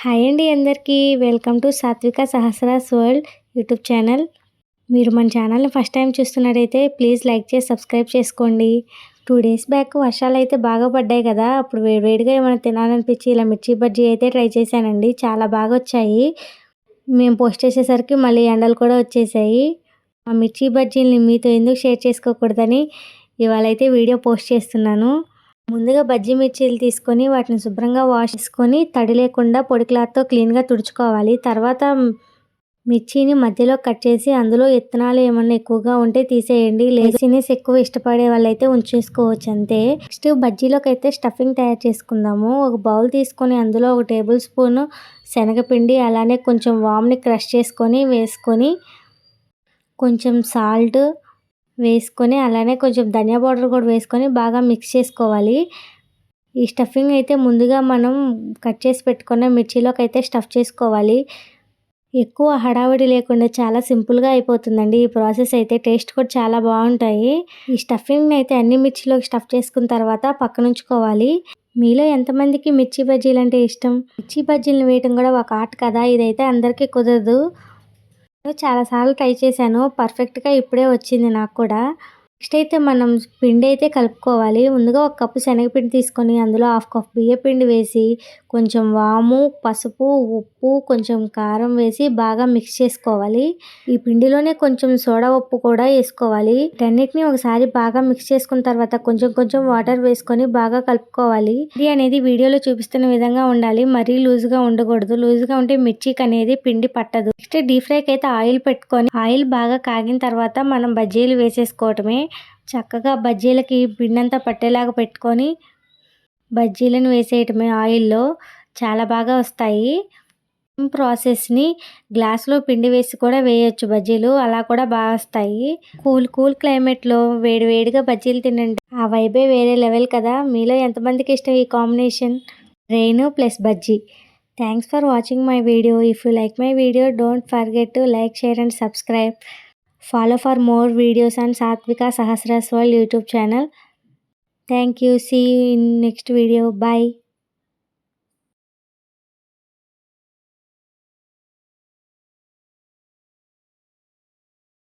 Hi అండి అందరికీ. Welcome to సాత్విక సహస్రాస్ వరల్డ్ యూట్యూబ్ ఛానల్. మీరు మన ఛానల్ని ఫస్ట్ టైం చూస్తున్నట్టయితే ప్లీజ్ లైక్ చేసి సబ్స్క్రైబ్ చేసుకోండి. 2 డేస్ బ్యాక్ వర్షాలైతే బాగా పడ్డాయి కదా, అప్పుడు వేడివేడిగా ఏమైనా తినాలనిపించి ఇలా మిర్చి బజ్జీ అయితే ట్రై చేశానండి. చాలా బాగా వచ్చాయి. మేము పోస్ట్ చేసేసరికి మళ్ళీ ఎండలు కూడా వచ్చేసాయి. ఆ మిర్చి బజ్జీలని మీతో ఎందుకు షేర్ చేసుకోకూడదని ఇవాళైతే వీడియో పోస్ట్ చేస్తున్నాను. ముందుగా బజ్జీ మిర్చీలు తీసుకొని వాటిని శుభ్రంగా వాష్ చేసుకొని తడి లేకుండా పొడి క్లాత్తో క్లీన్గా తుడుచుకోవాలి. తర్వాత మిర్చిని మధ్యలో కట్ చేసి అందులో విత్తనాలు ఏమన్నా ఎక్కువగా ఉంటే తీసేయండి. లేజినెస్ ఎక్కువ ఇష్టపడే వాళ్ళైతే ఉంచేసుకోవచ్చు అంతే. నెక్స్ట్ బజ్జీలోకి అయితే స్టఫింగ్ తయారు చేసుకుందాము. ఒక బౌల్ తీసుకొని అందులో 1 టేబుల్ స్పూన్ శనగపిండి, అలానే కొంచెం వామ్ని క్రష్ చేసుకొని వేసుకొని, కొంచెం సాల్ట్ వేసుకొని, అలానే కొంచెం ధనియా పౌడర్ కూడా వేసుకొని బాగా మిక్స్ చేసుకోవాలి. ఈ స్టఫింగ్ అయితే ముందుగా మనం కట్ చేసి పెట్టుకున్న మిర్చిలోకి అయితే స్టఫ్ చేసుకోవాలి. ఎక్కువ హడావిడి లేకుండా చాలా సింపుల్గా అయిపోతుందండి ఈ ప్రాసెస్ అయితే. టేస్ట్ కూడా చాలా బాగుంటాయి. ఈ స్టఫింగ్ని అయితే అన్ని మిర్చిలోకి స్టఫ్ చేసుకున్న తర్వాత పక్కన ఉంచుకోవాలి. మీలో ఎంతమందికి మిర్చి బజ్జీలు అంటే ఇష్టం? మిర్చి బజ్జీలను వేయటం కూడా ఒక ఆర్ట్ కదా, ఇదైతే అందరికీ కుదరదు. చాలాసార్లు ట్రై చేశాను, పర్ఫెక్ట్గా ఇప్పుడే వచ్చింది నాకు కూడా. నెక్స్ట్ అయితే మనం పిండి అయితే కలుపుకోవాలి. ముందుగా 1 కప్పు శనగపిండి తీసుకొని అందులో 1/2 కప్ బియ్యపిండి వేసి, కొంచెం వాము, పసుపు, ఉప్పు, కొంచెం కారం వేసి బాగా మిక్స్ చేసుకోవాలి. ఈ పిండిలోనే కొంచెం సోడా ఉప్పు కూడా వేసుకోవాలి. వీటన్నిటిని ఒకసారి బాగా మిక్స్ చేసుకున్న తర్వాత కొంచెం కొంచెం వాటర్ వేసుకొని బాగా కలుపుకోవాలి. ఇది అనేది వీడియోలో చూపిస్తున్న విధంగా ఉండాలి, మరీ లూజ్గా ఉండకూడదు. లూజ్గా ఉంటే మిర్చికి అనేది పిండి పట్టదు. నెక్స్ట్ డీప్ ఫ్రైకి అయితే ఆయిల్ పెట్టుకొని, ఆయిల్ బాగా కాగిన తర్వాత మనం బజ్జీలు వేసేసుకోవటమే. చక్కగా బజ్జీలకి పిండి అంతా పట్టేలాగా పెట్టుకొని బజ్జీలను వేసేయటమే ఆయిల్లో. చాలా బాగా వస్తాయి. ప్రాసెస్ని గ్లాస్లో పిండి వేసి కూడా వేయొచ్చు బజ్జీలు, అలా కూడా బాగా వస్తాయి. కూల్ క్లైమేట్లో వేడివేడిగా బజ్జీలు తినండి, ఆ వైబే వేరే లెవెల్ కదా. మీలో ఎంతమందికి ఇష్టం ఈ combination, rain plus bajji? Thanks for watching my video. If you like my video, don't forget to like, share and subscribe. Follow for more videos on Satvika Sahasras World YouTube channel. Thank you. See you in next video. Bye.